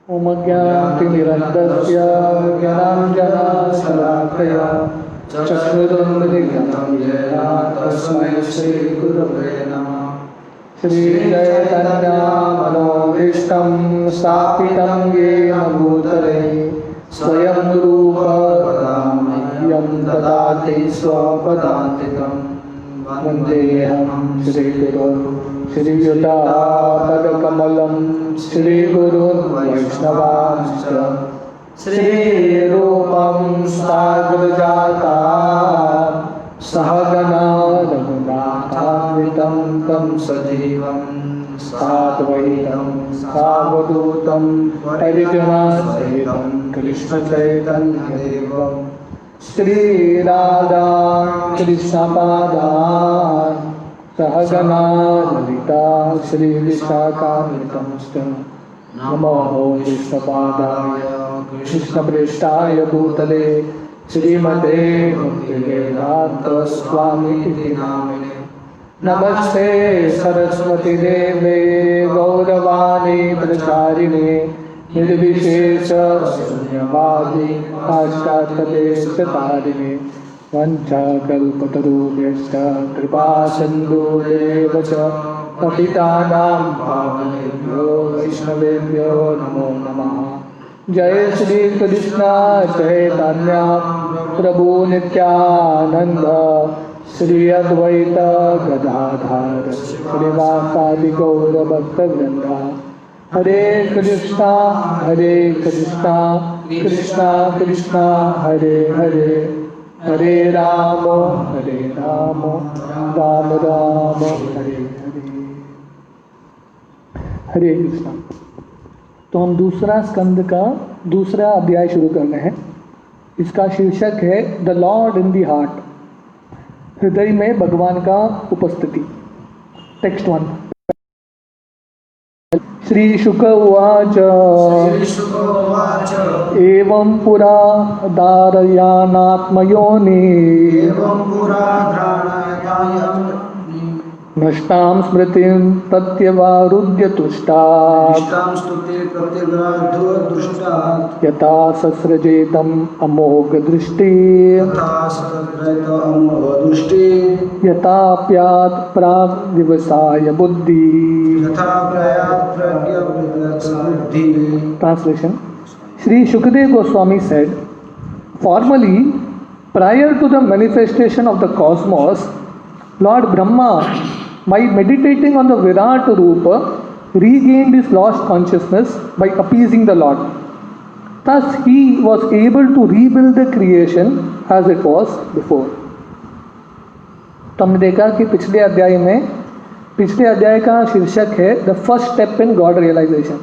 ओमज्ञानतिमिरन्दस्य ज्ञानाञ्जनशलाकया चक्षुरुन्मिलितं येन तस्मै श्रीगुरवे नमः। श्रीचैतन्यमनोभीष्टं स्थापितं येन भूतले स्वयं रूप पदामह्यं ददाति स्वपदान्तिकं। वन्देऽहं श्रीगुरुं श्रीयुतापदकमलं श्रीगुरुन् वैष्णवांश्च श्रीरूपं साग्रजातां सहगना रघुनाथान्वितं तं सजीवं साद्वैतं सावधूतं परिजनसहितं कृष्णचैतन्यदेवं श्रीराधा कृष्णपादान् सहगना ललिता श्रीविशाखान्वितंश्च नमो विष्णुपादाय कृष्णप्रेष्ठाय भूतले श्रीमते भक्तिवेदान्तस्वामिति नामिने। नमस्ते सरस्वती देवे गौरवाणी प्रचारिणे निर्विशेष शून्यवादी पाश्चात्यदेशतारिणे वञ्चाकल्पतरुभ्यश्च कृपा सिन्धुरेव च पतितानां पावनेभ्यो वैष्णवेभ्यो नमो नमः। जय श्री कृष्ण चैतन्य प्रभु नित्यानंद श्री अद्वैत गदाधर श्रीवासादि गौर भक्तवृंद। हरे कृष्णा कृष्णा कृष्णा हरे हरे हरे राम राम राम हरे हरे। हरे कृष्णा। तो हम दूसरा स्कंद का दूसरा अध्याय शुरू कर रहे हैं। इसका शीर्षक है the Lord in the heart, हृदय में भगवान का उपस्थिति। टेक्स्ट 1। श्री शुक उवाच एवं पुरा धारयानात्मयोनि नष्टां स्मृतिं प्रत्यवारुध्य तुष्टात् यथा ससृजेतम् अमोघ दृष्टि यथाप्यात् प्राग् विवसाय बुद्धि। Translation. Shri Shukdev Goswami said, formerly, prior to the manifestation of the cosmos, Lord Brahma, by meditating on the Virat Rupa, regained his lost consciousness by appeasing the Lord. Thus, he was able to rebuild the creation as it was before. तो हमने देखा कि पिछले अध्याय का शीर्षक है the first step in God realization.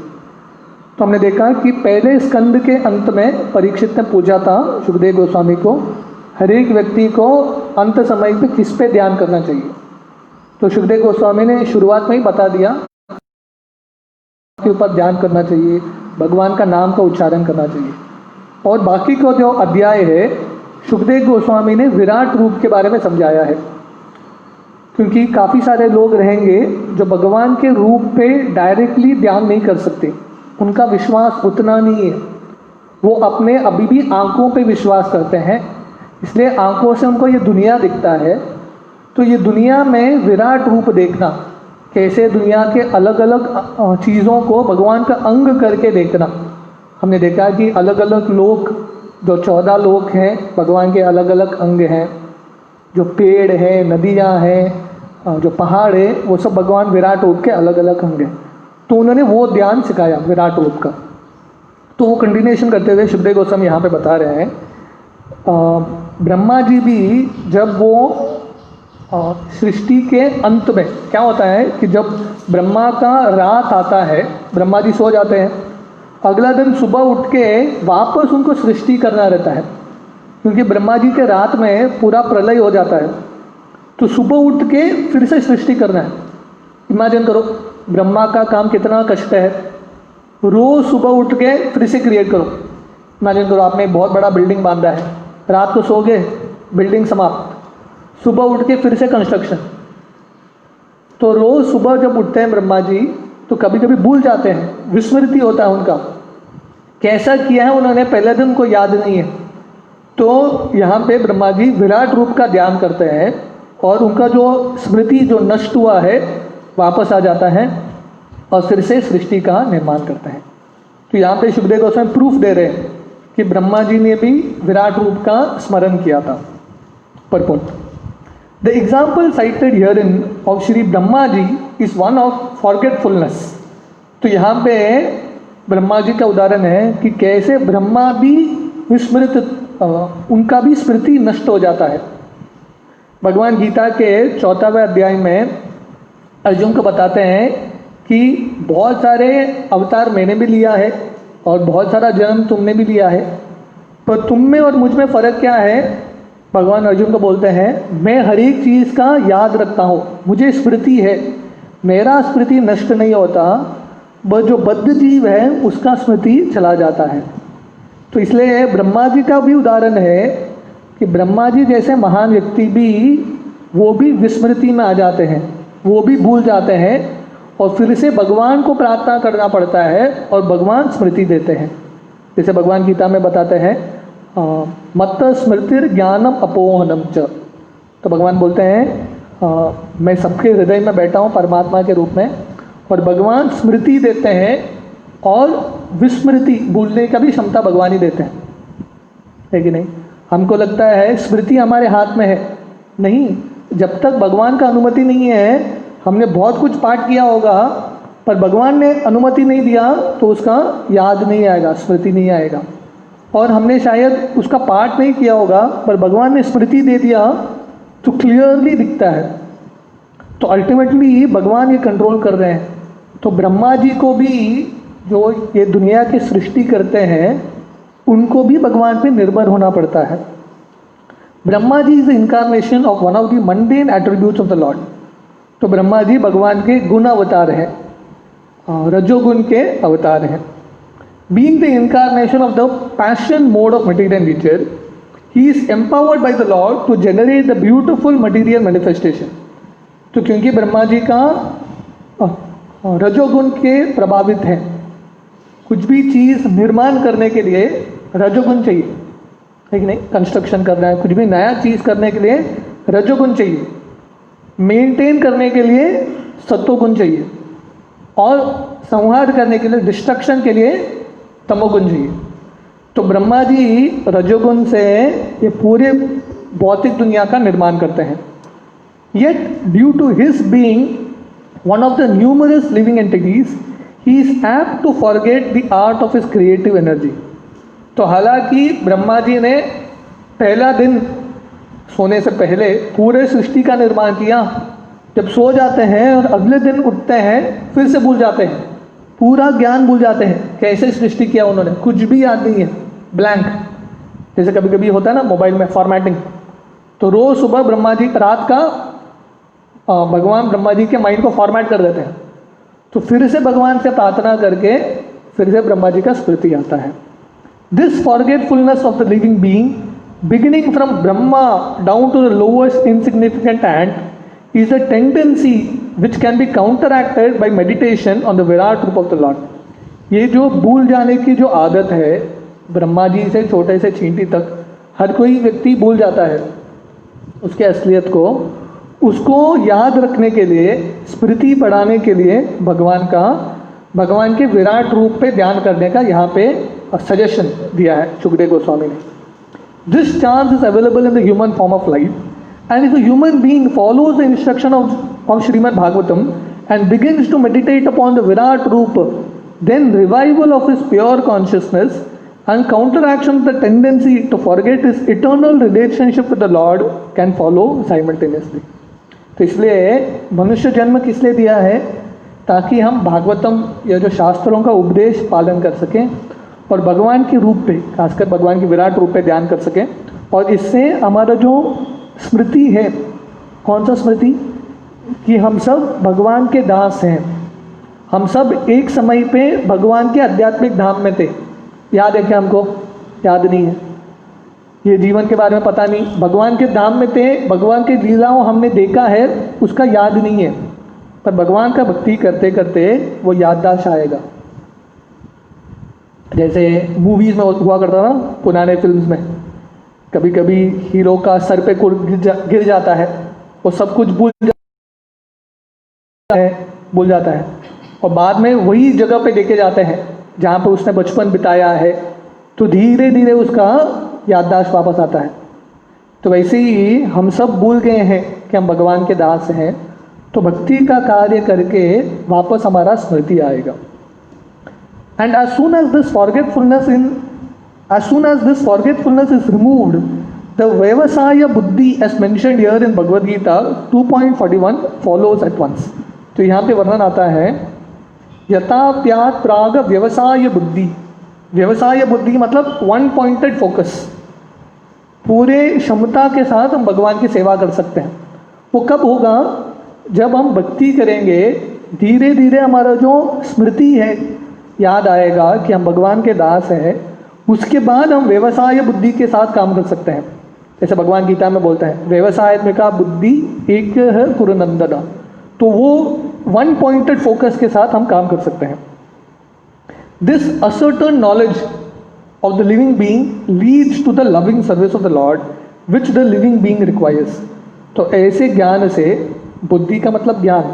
तो हमने देखा कि पहले स्कंद के अंत में परीक्षित ने पूछा था सुखदेव गोस्वामी को, हर एक व्यक्ति को अंत समय पे किस पे ध्यान करना चाहिए। तो सुखदेव गोस्वामी ने शुरुआत में ही बता दिया के ऊपर ध्यान करना चाहिए, भगवान का नाम का उच्चारण करना चाहिए। और बाकी को जो अध्याय है सुखदेव गोस्वामी ने विराट रूप के बारे में समझाया है, क्योंकि काफ़ी सारे लोग रहेंगे जो भगवान के रूप पे डायरेक्टली ध्यान नहीं कर सकते, उनका विश्वास उतना नहीं है, वो अपने अभी भी आंखों पे विश्वास करते हैं, इसलिए आंखों से उनको ये दुनिया दिखता है। तो ये दुनिया में विराट रूप देखना, कैसे दुनिया के अलग अलग चीज़ों को भगवान का अंग करके देखना। हमने देखा कि अलग अलग लोक, जो 14 लोक हैं, भगवान के अलग अलग अंग हैं। जो पेड़ है, नदियाँ हैं, जो पहाड़ है, वो सब भगवान विराट रूप के अलग अलग अंग हैं। तो उन्होंने वो ध्यान सिखाया विराट रूप का। तो वो कंटिन्यूएशन करते हुए सुखदेव गोस्वामी यहाँ पे बता रहे हैं, ब्रह्मा जी भी जब वो सृष्टि के अंत में क्या होता है कि जब ब्रह्मा का रात आता है, ब्रह्मा जी सो जाते हैं, अगला दिन सुबह उठ के वापस उनको सृष्टि करना रहता है, क्योंकि ब्रह्मा जी के रात में पूरा प्रलय हो जाता है। तो सुबह उठ के फिर से सृष्टि करना है। इमेजिन करो ब्रह्मा का काम कितना कष्ट है, रोज़ सुबह उठ के फिर से क्रिएट करो। इमेजिन करो आपने बहुत बड़ा बिल्डिंग बांधा है, रात को सो गए, बिल्डिंग समाप्त, सुबह उठ के फिर से कंस्ट्रक्शन। तो रोज़ सुबह जब उठते हैं ब्रह्मा जी तो कभी कभी भूल जाते हैं, विस्मृति होता है उनका, कैसा किया है उन्होंने पहले दिन उनको याद नहीं है। तो यहाँ पे ब्रह्मा जी विराट रूप का ध्यान करते हैं और उनका जो स्मृति जो नष्ट हुआ है वापस आ जाता है और फिर से सृष्टि का निर्माण करते हैं। तो यहाँ पे सुखदेव गोस्वामी प्रूफ दे रहे हैं कि ब्रह्मा जी ने भी विराट रूप का स्मरण किया था। Purport the example cited here in of Shri Brahma ji is one of forgetfulness. तो यहाँ पे ब्रह्मा जी का उदाहरण है कि कैसे ब्रह्मा भी विस्मृत, उनका भी स्मृति नष्ट हो जाता है। भगवान गीता के 4वें अध्याय में अर्जुन को बताते हैं कि बहुत सारे अवतार मैंने भी लिया है और बहुत सारा जन्म तुमने भी लिया है, पर तुम में और मुझ में फ़र्क क्या है? भगवान अर्जुन को बोलते हैं मैं हर एक चीज़ का याद रखता हूँ, मुझे स्मृति है, मेरा स्मृति नष्ट नहीं होता, वह जो बद्ध जीव है उसका स्मृति चला जाता है। तो इसलिए ब्रह्मा जी का भी उदाहरण है कि ब्रह्मा जी जैसे महान व्यक्ति भी वो भी विस्मृति में आ जाते हैं, वो भी भूल जाते हैं और फिर से भगवान को प्रार्थना करना पड़ता है और भगवान स्मृति देते हैं। जैसे भगवान गीता में बताते हैं मत्त स्मृतिर ज्ञानम अपोहनम च। तो भगवान बोलते हैं मैं सबके हृदय में बैठा हूँ परमात्मा के रूप में, और भगवान स्मृति देते हैं और विस्मृति भूलने का भी क्षमता भगवान ही देते हैं, है कि नहीं? हमको लगता है स्मृति हमारे हाथ में है, नहीं, जब तक भगवान का अनुमति नहीं है, हमने बहुत कुछ पाठ किया होगा पर भगवान ने अनुमति नहीं दिया तो उसका याद नहीं आएगा, स्मृति नहीं आएगा। और हमने शायद उसका पाठ नहीं किया होगा पर भगवान ने स्मृति दे दिया तो क्लियरली दिखता है। तो अल्टीमेटली भगवान ये कंट्रोल कर रहे हैं। तो ब्रह्मा जी को भी जो ये दुनिया की सृष्टि करते हैं उनको भी भगवान पे निर्भर होना पड़ता है। Brahma ji is the incarnation of one of the mundane attributes of the Lord. तो ब्रह्मा जी भगवान के गुण अवतार हैं, रजोगुण के अवतार हैं। Being the incarnation of the passion mode of material nature, he is empowered by the Lord to generate the beautiful material manifestation. तो क्योंकि ब्रह्मा जी का रजोगुण के प्रभावित हैं, कुछ भी चीज़ निर्माण करने के लिए रजोगुण चाहिए, है कि नहीं? कंस्ट्रक्शन करना है, कुछ भी नया चीज़ करने के लिए रजोगुण चाहिए, मेंटेन करने के लिए सत्वगुण चाहिए, और संहार करने के लिए, डिस्ट्रक्शन के लिए तमोगुण चाहिए। तो ब्रह्मा जी रजोगुण से ये पूरे भौतिक दुनिया का निर्माण करते हैं। Yet due to his being one of the numerous living entities, he is apt to forget the art of his creative energy. तो हालांकि ब्रह्मा जी ने पहला दिन सोने से पहले पूरे सृष्टि का निर्माण किया, जब सो जाते हैं और अगले दिन उठते हैं फिर से भूल जाते हैं, पूरा ज्ञान भूल जाते हैं कैसे सृष्टि किया उन्होंने, कुछ भी याद नहीं है, ब्लैंक। जैसे कभी कभी होता है ना मोबाइल में फॉर्मेटिंग, तो रोज़ सुबह ब्रह्मा जी रात का भगवान ब्रह्मा जी के माइंड को फॉर्मेट कर देते हैं, तो फिर से भगवान से प्रार्थना करके फिर से ब्रह्मा जी का स्मृति आता है। This forgetfulness of the living being beginning from Brahma down to the lowest insignificant ant is a tendency which can be counteracted by meditation on the virat rupa of the Lord. ये जो भूल जाने की जो आदत है, ब्रह्मा जी से छोटे से चींटी तक हर कोई व्यक्ति भूल जाता है उसके असलियत को, उसको याद रखने के लिए, स्मृति बढ़ाने के लिए भगवान के विराट रूप पे ध्यान करने का यहाँ पे सजेशन दिया है सुखदेव गोस्वामी ने। This chance is available in the human form of life and if a human being follows the instruction of Srimad Bhagavatam and begins to meditate upon the virat rupa, then revival of his pure consciousness and counteraction of the tendency to forget his eternal relationship with the Lord can follow simultaneously. तो इसलिए मनुष्य जन्म किस लिए दिया है? ताकि हम भागवतम या जो शास्त्रों का उपदेश पालन कर सकें और भगवान के रूप पे, खासकर भगवान के विराट रूप पे ध्यान कर सकें, और इससे हमारा जो स्मृति है, कौन सा स्मृति? कि हम सब भगवान के दास हैं, हम सब एक समय पे भगवान के आध्यात्मिक धाम में थे। याद है क्या हमको? याद नहीं है, ये जीवन के बारे में पता नहीं, भगवान के धाम में थे, भगवान की लीलाओं हमने देखा है, उसका याद नहीं है, पर भगवान का भक्ति करते करते वो याददाश्त आएगा। जैसे मूवीज़ में हुआ करता था ना, पुराने फिल्म्स में कभी कभी हीरो का सर पे गिर जाता है, वो सब कुछ भूल जाता है और बाद में वही जगह पे लेके जाते हैं जहाँ पे उसने बचपन बिताया है, तो धीरे धीरे उसका याददाश्त वापस आता है। तो वैसे ही हम सब भूल गए हैं कि हम भगवान के दास हैं, तो भक्ति का कार्य करके वापस हमारा स्मृति आएगा। And as soon as this forgetfulness is removed, the Vyavasaya Buddhi as mentioned here in Bhagavad Gita 2.41 follows at once. तो यहाँ पे वर्णन आता है यथाप्यात प्राग व्यवसाय बुद्धि। व्यवसाय बुद्धि मतलब वन पॉइंटेड फोकस, पूरे क्षमता के साथ हम भगवान की सेवा कर सकते हैं। वो कब होगा? जब हम भक्ति करेंगे, धीरे धीरे हमारा जो स्मृति है याद आएगा कि हम भगवान के दास हैं, उसके बाद हम व्यवसाय बुद्धि के साथ काम कर सकते हैं। जैसे भगवान गीता में बोलते हैं व्यवसायत्मिका बुद्धि एक है कुरुनंदना, तो वो वन पॉइंटेड फोकस के साथ हम काम कर सकते हैं। This ascertained knowledge of the living being leads to the loving service of the Lord which the living being requires। तो ऐसे ज्ञान से, बुद्धि का मतलब ज्ञान,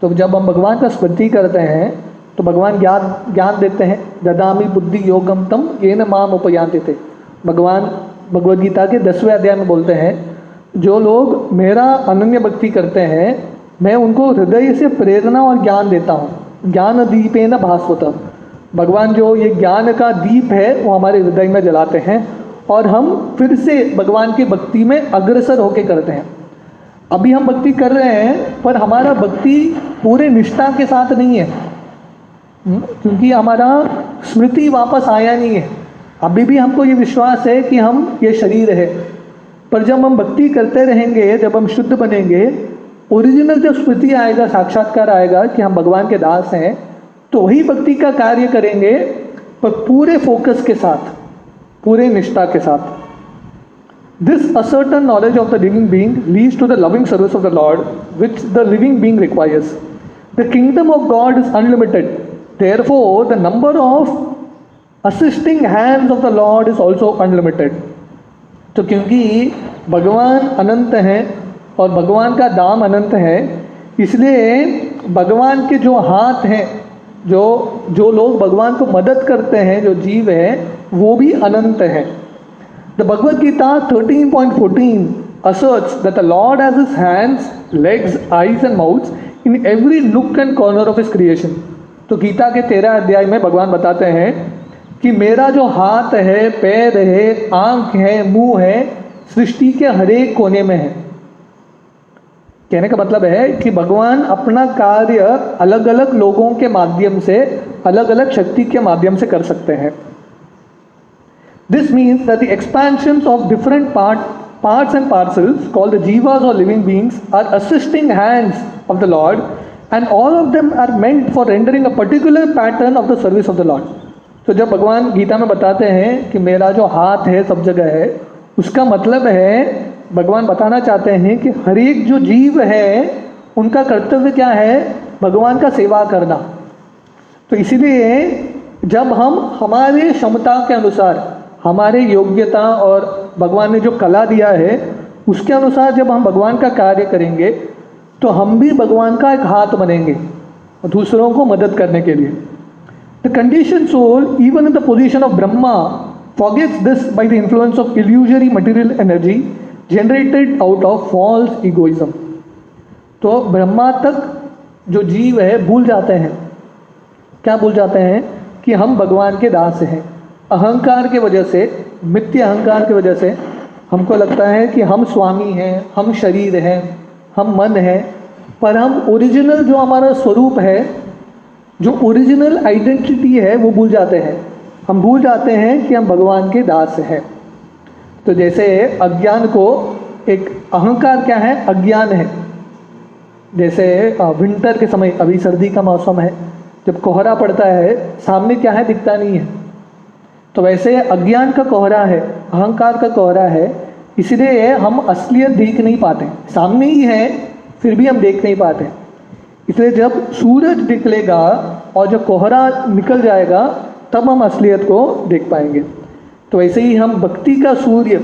तो जब हम भगवान का स्मृति करते हैं तो भगवान ज्ञान देते हैं। ददामि बुद्धि योगम तम येन माम उपयान्ति थे। भगवान भगवद गीता के 10वें अध्याय में बोलते हैं जो लोग मेरा अनन्य भक्ति करते हैं मैं उनको हृदय से प्रेरणा और ज्ञान देता हूँ। ज्ञान दीपेन भास्वतः, भगवान जो ये ज्ञान का दीप है वो हमारे हृदय में जलाते हैं और हम फिर से भगवान की भक्ति में अग्रसर होके करते हैं। अभी हम भक्ति कर रहे हैं पर हमारा भक्ति पूरे निष्ठा के साथ नहीं है, क्योंकि हमारा स्मृति वापस आया नहीं है। अभी भी हमको ये विश्वास है कि हम ये शरीर है, पर जब हम भक्ति करते रहेंगे, जब हम शुद्ध बनेंगे, ओरिजिनल जब स्मृति आएगा, साक्षात्कार आएगा कि हम भगवान के दास हैं, तो वही भक्ति का कार्य करेंगे पर पूरे फोकस के साथ, पूरे निष्ठा के साथ। This ascertained knowledge of the living being leads to the loving service of the Lord which the living being requires. The kingdom of God is unlimited, therefore the number of assisting hands of the Lord is also unlimited. तो क्योंकि भगवान अनंत हैं और भगवान का दाम अनंत है, इसलिए भगवान के जो हाथ हैं, जो लोग भगवान को मदद करते हैं, जो जीव है, वो भी अनंत है। The Bhagavad Gita 13.14 asserts that the Lord has his hands, legs, eyes and mouths in every nook and corner of his creation। तो गीता के 13 अध्याय में भगवान बताते हैं कि मेरा जो हाथ है, पैर है, आंख है, मुंह है, सृष्टि के हर एक कोने में है। कहने का मतलब है कि भगवान अपना कार्य अलग अलग लोगों के माध्यम से, अलग अलग शक्ति के माध्यम से कर सकते हैं। This means that the expansions of different parts and parcels called the jivas or living beings are assisting hands of the Lord, and all of them are meant for rendering a particular pattern of the service of the Lord। तो जब भगवान गीता में बताते हैं कि मेरा जो हाथ है सब जगह है, उसका मतलब है भगवान बताना चाहते हैं कि हर एक जो जीव है उनका कर्तव्य क्या है? भगवान का सेवा करना। तो इसीलिए जब हम हमारे क्षमता के अनुसार, हमारे योग्यता और भगवान ने जो कला दिया है उसके अनुसार जब हम भगवान का कार्य करेंगे तो हम भी भगवान का एक हाथ बनेंगे दूसरों को मदद करने के लिए। The condition soul even in the position of Brahma forgets this by the influence of illusory material energy generated out of false egoism। तो ब्रह्मा तक जो जीव है भूल जाते हैं, क्या भूल जाते हैं? कि हम भगवान के दास हैं। अहंकार के वजह से, मिथ्या अहंकार की वजह से हमको लगता है कि हम स्वामी हैं, हम शरीर हैं, हम मन हैं, पर हम ओरिजिनल जो हमारा स्वरूप है, जो ओरिजिनल आइडेंटिटी है, वो भूल जाते हैं। हम भूल जाते हैं कि हम भगवान के दास हैं। तो जैसे अज्ञान को, एक अहंकार क्या है? अज्ञान है। जैसे विंटर के समय, अभी सर्दी का मौसम है, जब कोहरा पड़ता है सामने क्या है? दिखता नहीं है। तो वैसे अज्ञान का कोहरा है, अहंकार का कोहरा है, इसलिए हम असलियत देख नहीं पाते। सामने ही है फिर भी हम देख नहीं पाते। इसलिए जब सूरज निकलेगा और जब कोहरा निकल जाएगा तब हम असलियत को देख पाएंगे। तो ऐसे ही हम भक्ति का सूर्य,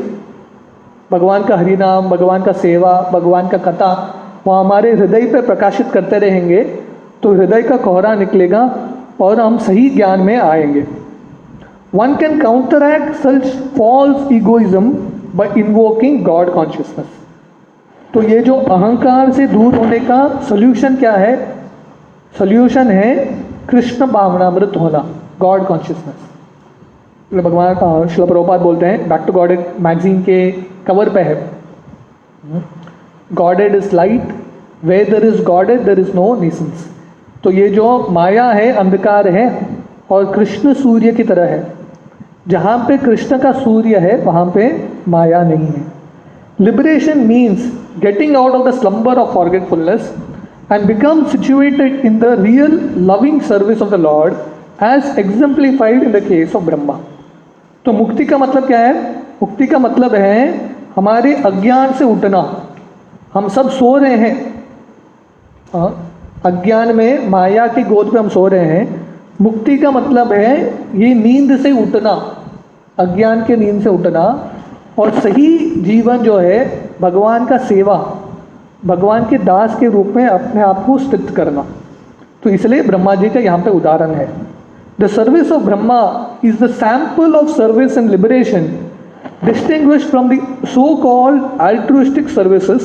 भगवान का हरिनाम, भगवान का सेवा, भगवान का कथा वो हमारे हृदय पर प्रकाशित करते रहेंगे तो हृदय का कोहरा निकलेगा और हम सही ज्ञान में आएंगे। One can counteract such false egoism by invoking God consciousness. तो ये जो अहंकार से दूर होने का सोल्यूशन क्या है? सोल्यूशन है कृष्ण भावनामृत होना, गॉड कॉन्शियसनेस। भगवान श्रील प्रभुपाद बोलते हैं, बैक टू गॉडेड मैगजीन के कवर पे है, Godhead is light, where there is Godhead there is no nescience. तो ये जो माया है अंधकार है और कृष्ण सूर्य की तरह है। जहाँ पे कृष्ण का सूर्य है वहाँ पे माया नहीं है। Liberation means getting out of the slumber of forgetfulness and become situated in the real loving service of the Lord as exemplified in the case of Brahma। तो मुक्ति का मतलब क्या है? मुक्ति का मतलब है हमारे अज्ञान से उठना। हम सब सो रहे हैं, अज्ञान में माया की गोद पे हम सो रहे हैं। मुक्ति का मतलब है ये नींद से उठना, अज्ञान के नींद से उठना और सही जीवन जो है भगवान का सेवा, भगवान के दास के रूप में अपने आप को स्थित करना। तो इसलिए ब्रह्मा जी का यहाँ पे उदाहरण है। The service of Brahma is the sample of service and liberation distinguished from the so called altruistic services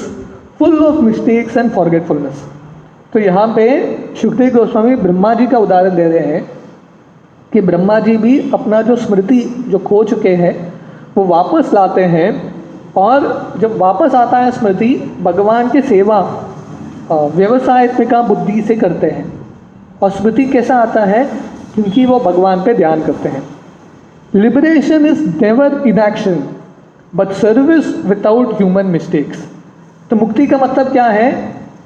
full of mistakes and forgetfulness. तो यहाँ पे सुखदेव गोस्वामी ब्रह्मा जी का उदाहरण दे रहे हैं कि ब्रह्मा जी भी अपना जो स्मृति जो खो चुके हैं वो वापस लाते हैं, और जब वापस आता है स्मृति भगवान की सेवा व्यवसायत्मिका बुद्धि से करते हैं। और स्मृति कैसा आता है? क्योंकि वो भगवान पे ध्यान करते हैं। Liberation is never in action but service without human mistakes. तो मुक्ति का मतलब क्या है?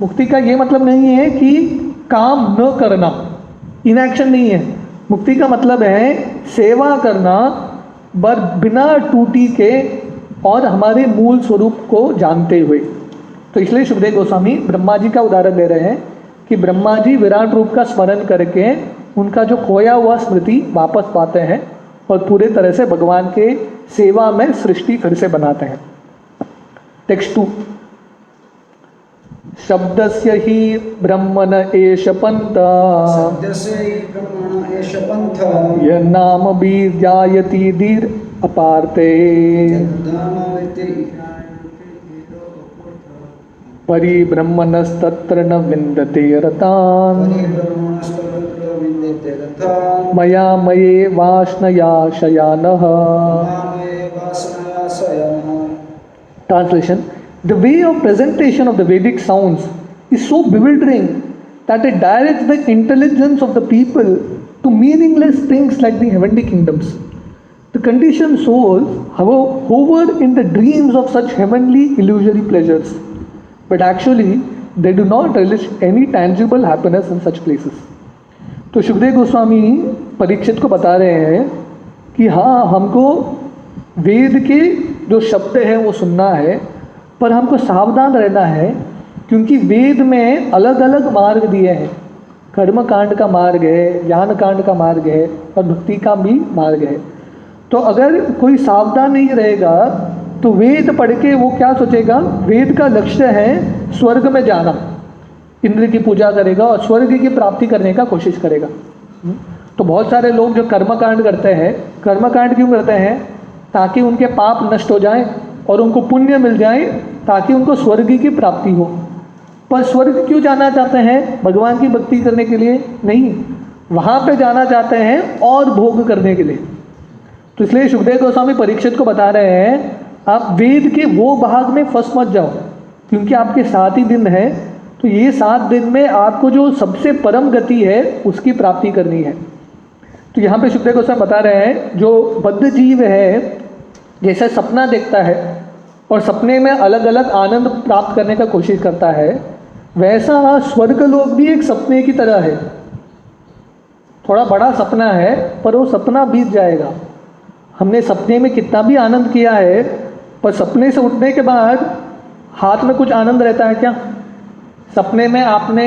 मुक्ति का ये मतलब नहीं है कि काम न करना, इनएक्शन नहीं है। मुक्ति का मतलब है सेवा करना बिना टूटी के और हमारे मूल स्वरूप को जानते हुए। तो इसलिए सुखदेव गोस्वामी ब्रह्मा जी का उदाहरण दे रहे हैं कि ब्रह्मा जी विराट रूप का स्मरण करके उनका जो खोया हुआ स्मृति वापस पाते हैं और पूरे तरह से भगवान के सेवा में सृष्टि फिर से बनाते हैं। टेक्स्ट 2। शब्दस्य हि ब्रह्मण एष पंथ यन्नाम बीजायति धीर अपार्ते परिब्रह्मणस्तत्र न विन्दते रतान् मया मये वाष्णया शयानः। Translation: The way of presentation of the Vedic sounds is so bewildering that it directs the intelligence of the people to meaningless things like the heavenly kingdoms. The conditioned souls hover in the dreams of such heavenly illusory pleasures, but actually they do not relish any tangible happiness in such places. तो सुखदेव गोस्वामी परीक्षित को बता रहे हैं कि हाँ, हमको वेद के जो शब्द हैं वो सुनना है, पर हमको सावधान रहना है क्योंकि वेद में अलग अलग मार्ग दिए हैं। कर्म कांड का मार्ग है, ज्ञान कांड का मार्ग है और भक्ति का भी मार्ग है। तो अगर कोई सावधान नहीं रहेगा तो वेद पढ़ के वो क्या सोचेगा? वेद का लक्ष्य है स्वर्ग में जाना, इंद्र की पूजा करेगा और स्वर्ग की प्राप्ति करने का कोशिश करेगा। तो बहुत सारे लोग जो कर्मकांड करते हैं, कर्मकांड क्यों करते हैं? ताकि उनके पाप नष्ट हो जाए और उनको पुण्य मिल जाए, ताकि उनको स्वर्ग की प्राप्ति हो। पर स्वर्ग क्यों जाना चाहते हैं? भगवान की भक्ति करने के लिए नहीं, वहाँ पे जाना चाहते हैं और भोग करने के लिए। तो इसलिए सुखदेव गोस्वामी परीक्षित को बता रहे हैं, आप वेद के वो भाग में फंस मत जाओ, क्योंकि आपके 7 ही दिन है। तो ये 7 दिन में आपको जो सबसे परम गति है उसकी प्राप्ति करनी है। तो यहाँ पे सुखदेव गोस्वामी बता रहे हैं, जो बद्ध जीव है जैसे सपना देखता है और सपने में अलग अलग आनंद प्राप्त करने का कोशिश करता है, वैसा स्वर्ग लोक भी एक सपने की तरह है। थोड़ा बड़ा सपना है पर वो सपना बीत जाएगा। हमने सपने में कितना भी आनंद किया है, पर सपने से उठने के बाद हाथ में कुछ आनंद रहता है क्या? सपने में आपने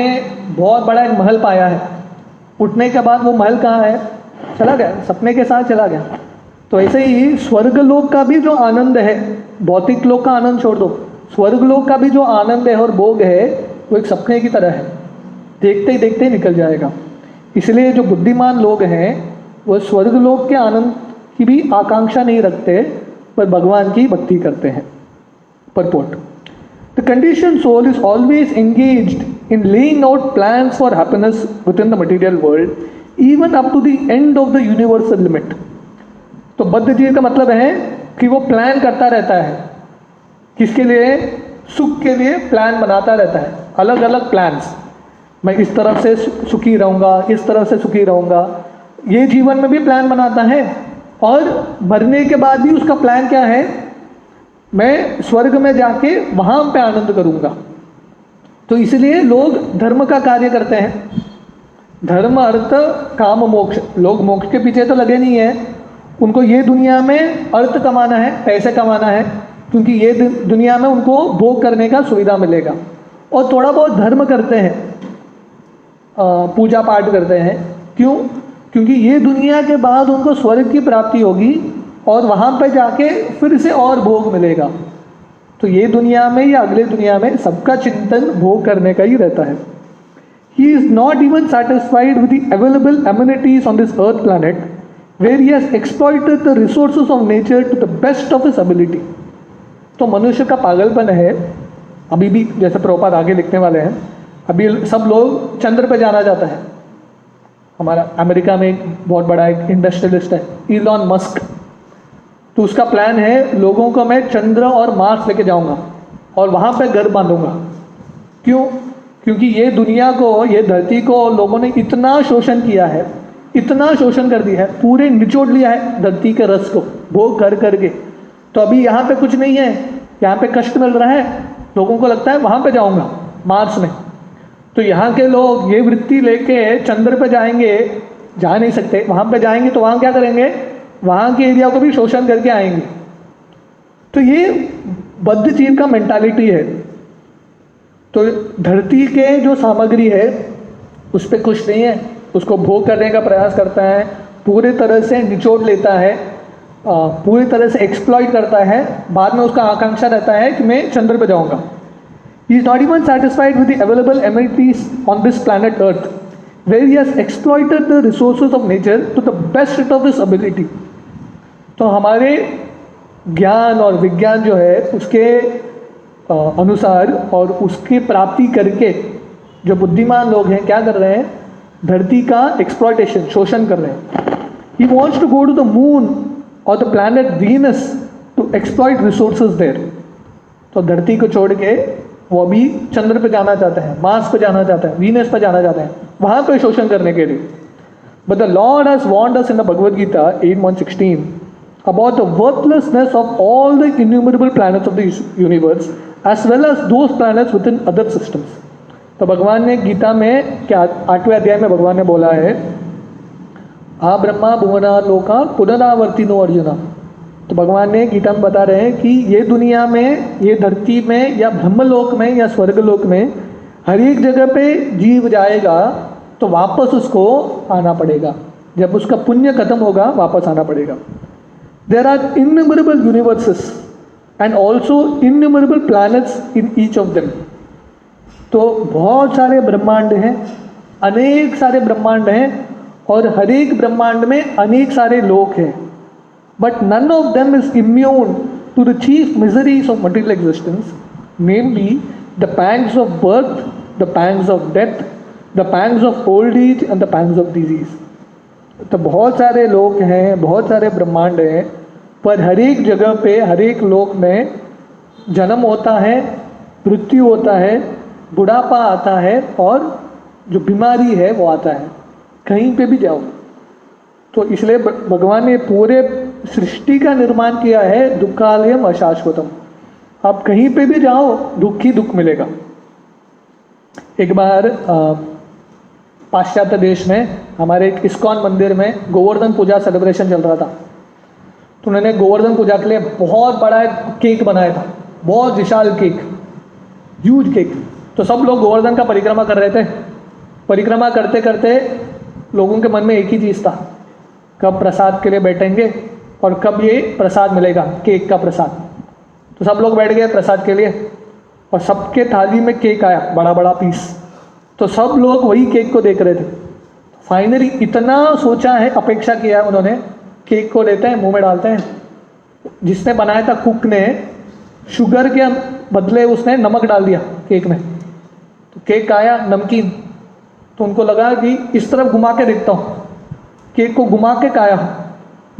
बहुत बड़ा एक महल पाया है, उठने के बाद वो महल कहाँ है? चला गया, सपने के साथ चला गया। तो ऐसे ही स्वर्ग लोक का भी जो आनंद है, भौतिक लोक का आनंद छोड़ दो, स्वर्ग लोक का भी जो आनंद है और भोग है वो एक सपने की तरह है, देखते ही देखते ही निकल जाएगा। इसलिए जो बुद्धिमान लोग हैं वो स्वर्ग लोक के आनंद की भी आकांक्षा नहीं रखते, पर भगवान की भक्ति करते हैं। Purport: The conditioned soul is always engaged in laying out plans for happiness within the material world, even up to the end of the universal limit. तो बद्ध जीव का मतलब है कि वो प्लान करता रहता है, किसके लिए? सुख के लिए प्लान बनाता रहता है, अलग अलग प्लान्स। मैं इस तरफ से सुखी रहूँगा, इस तरफ से सुखी रहूँगा, ये जीवन में भी प्लान बनाता है। और मरने के बाद भी उसका प्लान क्या है? मैं स्वर्ग में जाके वहाँ पे आनंद करूँगा। तो इसलिए लोग धर्म का कार्य करते हैं, धर्म अर्थ काम मोक्ष। लोग मोक्ष के पीछे तो लगे नहीं है, उनको ये दुनिया में अर्थ कमाना है, पैसे कमाना है, क्योंकि ये दुनिया में उनको भोग करने का सुविधा मिलेगा। और थोड़ा बहुत धर्म करते हैं, पूजा पाठ करते हैं। क्यों? क्योंकि ये दुनिया के बाद उनको स्वर्ग की प्राप्ति होगी और वहाँ पे जाके फिर से और भोग मिलेगा। तो ये दुनिया में या अगले दुनिया में सबका चिंतन भोग करने का ही रहता है। He is not even satisfied with the available amenities on this earth planet, where he has exploited the resources of nature to the best of his ability. तो मनुष्य का पागलपन है, अभी भी जैसे प्रभुपाद आगे लिखने वाले हैं, अभी सब लोग चंद्र पे जाना चाहता है। हमारा अमेरिका में एक बहुत बड़ा एक इंडस्ट्रियलिस्ट है इलॉन मस्क, तो उसका प्लान है लोगों को मैं चंद्र और मार्स लेके जाऊंगा और वहाँ पे घर बांधूंगा। क्यों? क्योंकि ये दुनिया को, ये धरती को लोगों ने इतना शोषण किया है, इतना शोषण कर दिया है, पूरे निचोड़ लिया है धरती के रस को भोग कर करके। तो अभी यहाँ पे कुछ नहीं है, यहाँ पे कष्ट मिल रहा है, लोगों को लगता है वहाँ पे जाऊँगा मार्स में। तो यहाँ के लोग ये वृत्ति लेके चंद्र पे जाएंगे, जा नहीं सकते। वहाँ पे जाएंगे तो वहाँ क्या करेंगे? वहाँ के एरिया को भी शोषण करके आएंगे। तो ये बद्ध जीव का मेंटालिटी है। तो धरती के जो सामग्री है उस पर खुश नहीं है, उसको भोग करने का प्रयास करता है, पूरे तरह से निचोड़ लेता है, पूरी तरह से एक्सप्लॉइट करता है। बाद में उसका आकांक्षा रहता है कि मैं चंद्र पे जाऊंगा। He is not even satisfied with the available amenities on this planet Earth, where he has exploited the resources of nature to the best of his ability. तो हमारे ज्ञान और विज्ञान जो है उसके अनुसार और उसकी प्राप्ति करके जो बुद्धिमान लोग हैं क्या कर रहे हैं? धरती का एक्सप्लॉइटेशन, शोषण कर रहे हैं। He wants to go to the moon or the planet Venus to exploit resources there. तो धरती को छोड़ के वो अभी चंद्र पे जाना चाहते हैं, मार्स पे जाना चाहते हैं, वीनस पे जाना चाहते हैं, वहाँ पे शोषण करने के लिए। But the Lord has warned us in the Bhagavad Gita 8:16 about the worthlessness of all the innumerable planets of the universe as well as those planets within other systems. तो भगवान ने गीता में क्या 8वें अध्याय में भगवान ने बोला है, आ ब्रह्मा भुवना लोका पुनरावर्तिनो अर्जुना। तो भगवान ने गीता में बता रहे हैं कि ये दुनिया में, ये धरती में या ब्रह्मलोक में या स्वर्गलोक में हर एक जगह पे जीव जाएगा तो वापस उसको आना पड़ेगा। जब उसका पुण्य खत्म होगा वापस आना पड़ेगा। There are innumerable universes and also innumerable planets in each of them. तो बहुत सारे ब्रह्मांड हैं, अनेक सारे ब्रह्मांड हैं और हर एक ब्रह्मांड में अनेक सारे लोक हैं। But none of them is immune to the chief miseries of material existence, namely the pangs of birth, the pangs of death, the pangs of old age and the pangs of disease. तो बहुत सारे लोक हैं, बहुत सारे ब्रह्मांड हैं, पर हर एक जगह पे, हर एक लोक में जन्म होता है, मृत्यु होता है, बुढ़ापा आता है और जो बीमारी है वो आता है। कहीं पे भी जाओ। तो इसलिए भगवान ने पूरे सृष्टि का निर्माण किया है दुखालयम अशाश्वतम। आप कहीं पे भी जाओ दुख ही दुख मिलेगा। एक बार पाश्चात्य देश में हमारे एक इस्कॉन मंदिर में गोवर्धन पूजा सेलिब्रेशन चल रहा था। तो उन्होंने गोवर्धन पूजा के लिए बहुत बड़ा एक केक बनाया था, बहुत विशाल केक, ह्यूज केक। तो सब लोग गोवर्धन का परिक्रमा कर रहे थे। परिक्रमा करते करते लोगों के मन में एक ही चीज़ था कब प्रसाद के लिए बैठेंगे और कब ये प्रसाद मिलेगा, केक का प्रसाद। तो सब लोग बैठ गए प्रसाद के लिए और सबके थाली में केक आया, बड़ा बड़ा पीस। तो सब लोग वही केक को देख रहे थे। फाइनली इतना सोचा है, अपेक्षा किया है उन्होंने, केक को लेते हैं, मुंह में डालते हैं। जिसने बनाया था कुक ने, शुगर के बदले उसने नमक डाल दिया केक में, तो केक आया नमकीन। तो उनको लगा कि इस तरफ घुमा के देखता हूँ, केक को घुमा के खाया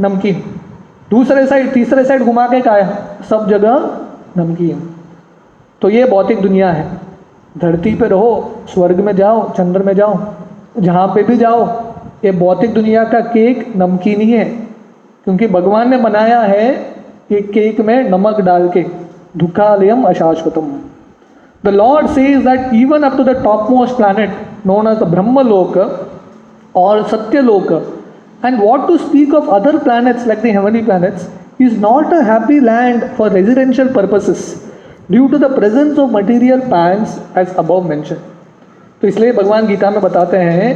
नमकीन, दूसरे साइड तीसरे साइड घुमा के खाया, सब जगह नमकीन। तो ये भौतिक दुनिया है। धरती पे रहो, स्वर्ग में जाओ, चंद्र में जाओ, जहाँ पे भी जाओ, ये भौतिक दुनिया का केक नमकीन ही है, क्योंकि भगवान ने बनाया है ये केक में नमक डाल के, दुखालयम अशाश्वतम। The Lord says that even up to the top most planet known as the Brahmaloka or Satyaloka, and what to speak of other planets like the heavenly planets, is not a happy land for residential purposes due to the presence of material pangs as above mentioned. तो इसलिए भगवान गीता में बताते हैं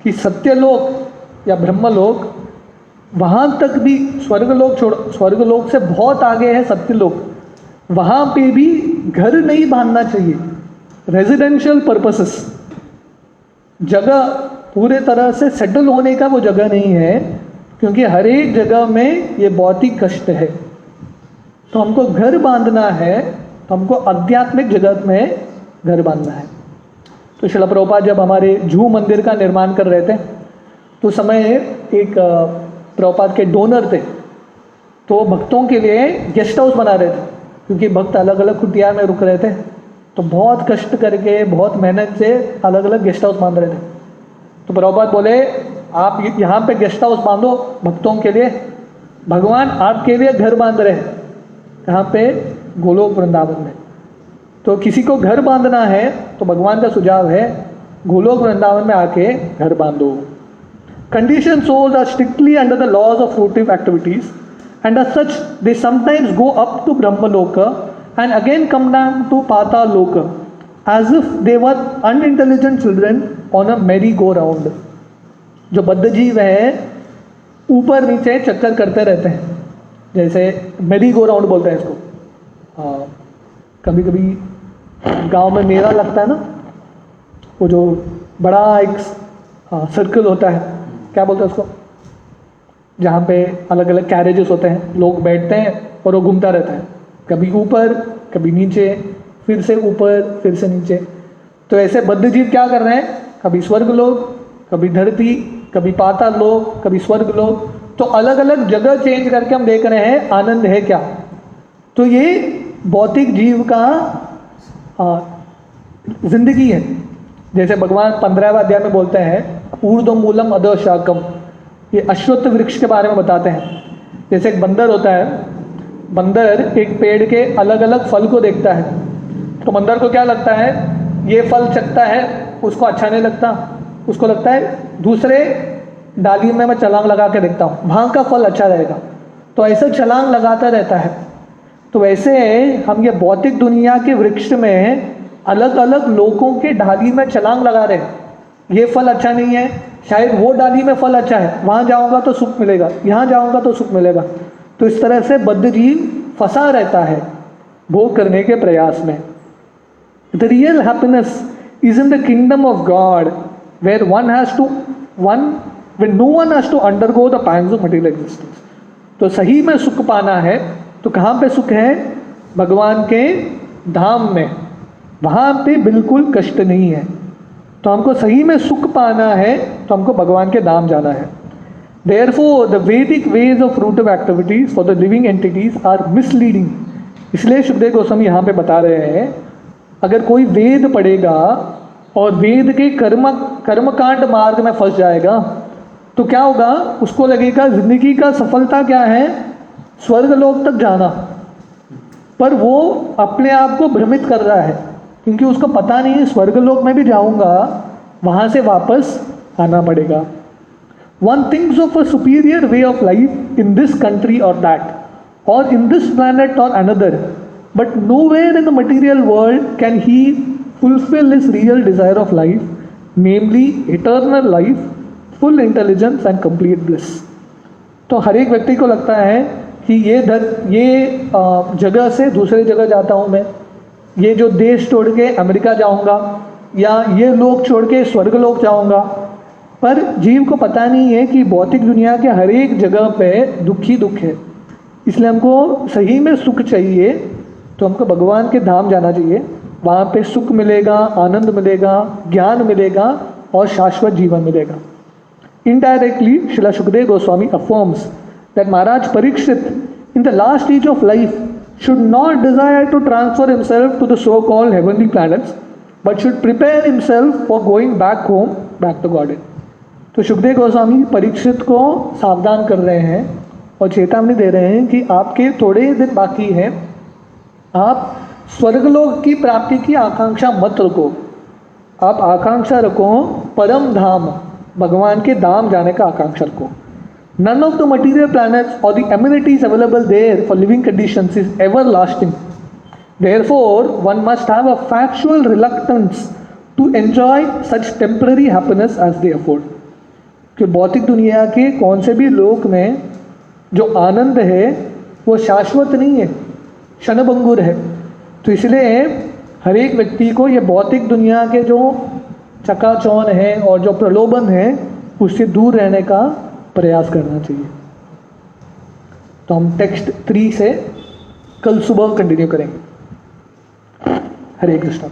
कि सत्यलोक या ब्रह्मलोक, वहाँ तक भी स्वर्गलोक छोड़, स्वर्गलोक से बहुत आगे है सत्यलोक, वहाँ पे भी घर नहीं बांधना चाहिए। रेजिडेंशियल पर्पसेस, जगह पूरे तरह से सेटल होने का वो जगह नहीं है, क्योंकि हर एक जगह में ये भौतिक कष्ट है। तो हमको घर बांधना है, तो हमको आध्यात्मिक जगत में घर बांधना है। तो श्रील प्रभुपाद जब हमारे जूह मंदिर का निर्माण कर रहे थे, तो समय एक प्रभुपाद के डोनर थे, तो भक्तों के लिए गेस्ट हाउस बना रहे थे, क्योंकि भक्त अलग अलग कुटिया में रुक रहे थे। तो बहुत कष्ट करके, बहुत मेहनत से अलग अलग गेस्ट हाउस बांध रहे थे। तो प्रभुपाद बोले, आप यहाँ पे गेस्ट हाउस बांधो भक्तों के लिए, भगवान आपके लिए घर बांध रहे हैं। कहाँ पे? गोलोक वृंदावन में। तो किसी को घर बांधना है तो भगवान का सुझाव है गोलोक वृंदावन में आके घर बांधो। Condition souls are strictly under the laws of fruitive activities, and as such they sometimes go up to Brahmaloka and again come down to Pataloka, as if they were unintelligent children on a merry-go-round. जो बद्ध जीव हैं ऊपर नीचे चक्कर करते रहते हैं, जैसे मेरी गो राउंड बोलते हैं इसको। कभी कभी गांव में मेला लगता है ना, वो जो बड़ा एक सर्कल होता है, क्या बोलते हैं उसको, जहाँ पे अलग अलग कैरेजेस होते हैं, लोग बैठते हैं और वो घूमता रहता है, कभी ऊपर कभी नीचे, फिर से ऊपर फिर से नीचे। तो ऐसे बद्ध जीव क्या कर रहे हैं, कभी स्वर्ग लोग, कभी धरती, कभी पाताल लोक, कभी स्वर्ग लोक, तो अलग अलग जगह चेंज करके हम देख रहे हैं आनंद है क्या। तो ये भौतिक जीव का जिंदगी है। जैसे भगवान 15वें अध्याय में बोलते हैं ऊर्ध्व मूलम अधो शाकम, ये अश्वत्थ वृक्ष के बारे में बताते हैं। जैसे एक बंदर होता है, बंदर एक पेड़ के अलग अलग फल को देखता है, तो बंदर को क्या लगता है, ये फल चखता है, उसको अच्छा नहीं लगता, उसको लगता है दूसरे डाली में मैं छलांग लगा के देखता हूँ, वहाँ का फल अच्छा रहेगा, तो ऐसे छलांग लगाता रहता है। तो वैसे हम ये भौतिक दुनिया के वृक्ष में अलग अलग लोगों के डाली में छलांग लगा रहे हैं, ये फल अच्छा नहीं है, शायद वो डाली में फल अच्छा है, वहाँ जाऊँगा तो सुख मिलेगा, यहाँ जाऊँगा तो सुख मिलेगा। तो इस तरह से बद्ध जीव फंसा रहता है भोग करने के प्रयास में। The real happiness is in the kingdom of God where one has to when no one has to undergo the pangs of material existence। तो सही में सुख पाना है तो कहाँ पे सुख है, भगवान के धाम में, वहाँ पे बिल्कुल कष्ट नहीं है। तो हमको सही में सुख पाना है तो हमको भगवान के धाम जाना है। Therefore the Vedic ways of fruitive activities for the living entities are misleading। इसलिए सुखदेव गोस्वामी यहाँ पे बता रहे हैं, अगर कोई वेद पढ़ेगा और वेद के कर्मकांड मार्ग में फंस जाएगा तो क्या होगा, उसको लगेगा जिंदगी का सफलता क्या है, स्वर्गलोक तक जाना, पर वो अपने आप को भ्रमित कर रहा है, क्योंकि उसको पता नहीं है स्वर्गलोक में भी जाऊंगा, वहाँ से वापस आना पड़ेगा। One thinks of a superior way of life in this country or that, or in this planet or another, but nowhere in the material world can he fulfill his real desire of life, namely eternal life, full intelligence and complete bliss। तो हर एक व्यक्ति को लगता है कि ये जगह से दूसरे जगह जाता हूँ मैं, ये जो देश छोड़ के अमेरिका जाऊँगा, या ये लोक छोड़ के स्वर्गलोक जाऊँगा। पर जीव को पता नहीं है कि भौतिक दुनिया के हर एक जगह पे दुख ही दुख है। इसलिए हमको सही में सुख चाहिए तो हमको भगवान के धाम जाना चाहिए। वहाँ पे सुख मिलेगा, आनंद मिलेगा, ज्ञान मिलेगा और शाश्वत जीवन मिलेगा। Indirectly Srila Sukhdev Goswami affirms that Maharaj Parikshit in the last stage of life should not desire to transfer himself to the so-called heavenly planets, but should prepare himself for going back home, back to Godhead. तो सुखदेव गोस्वामी परीक्षित को सावधान कर रहे हैं और चेतावनी दे रहे हैं कि आपके थोड़े ही दिन बाकी हैं, आप स्वर्गलोक की प्राप्ति की आकांक्षा मत रखो, आप आकांक्षा रखो परम धाम, भगवान के धाम जाने का आकांक्षा रखो। None of the material planets or the amenities available there for living conditions is everlasting. Therefore, one must have a factual reluctance to enjoy such temporary happiness as they afford. कि भौतिक दुनिया के कौन से भी लोक में जो आनंद है वो शाश्वत नहीं है, क्षणभंगुर है। तो इसलिए हर एक व्यक्ति को ये भौतिक दुनिया के जो चकाचौंध है और जो प्रलोभन है उससे दूर रहने का प्रयास करना चाहिए। तो हम टेक्स्ट 3 से कल सुबह कंटिन्यू करेंगे। हरे कृष्ण।